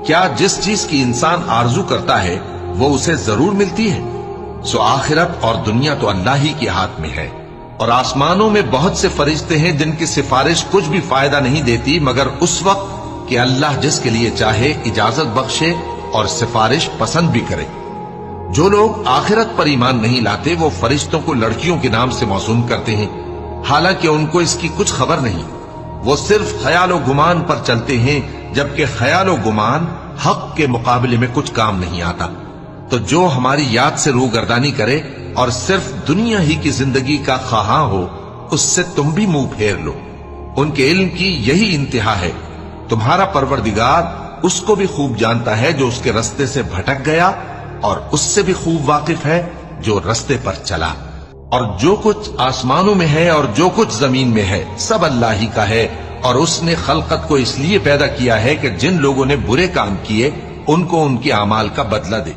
کیا جس چیز کی انسان آرزو کرتا ہے وہ اسے ضرور ملتی ہے؟ سو آخرت اور دنیا تو اللہ ہی کے ہاتھ میں ہے، اور آسمانوں میں بہت سے فرشتے ہیں جن کی سفارش کچھ بھی فائدہ نہیں دیتی مگر اس وقت کہ اللہ جس کے لیے چاہے اجازت بخشے اور سفارش پسند بھی کرے۔ جو لوگ آخرت پر ایمان نہیں لاتے وہ فرشتوں کو لڑکیوں کے نام سے موسوم کرتے ہیں، حالانکہ ان کو اس کی کچھ خبر نہیں۔ وہ صرف خیال و گمان پر چلتے ہیں، جبکہ خیال و گمان حق کے مقابلے میں کچھ کام نہیں آتا۔ تو جو ہماری یاد سے روگردانی کرے اور صرف دنیا ہی کی زندگی کا خواہاں ہو، اس سے تم بھی منہ پھیر لو۔ ان کے علم کی یہی انتہا ہے۔ تمہارا پروردگار اس کو بھی خوب جانتا ہے جو اس کے رستے سے بھٹک گیا، اور اس سے بھی خوب واقف ہے جو رستے پر چلا۔ اور جو کچھ آسمانوں میں ہے اور جو کچھ زمین میں ہے سب اللہ ہی کا ہے، اور اس نے خلقت کو اس لیے پیدا کیا ہے کہ جن لوگوں نے برے کام کیے ان کو ان کے اعمال کا بدلہ دے۔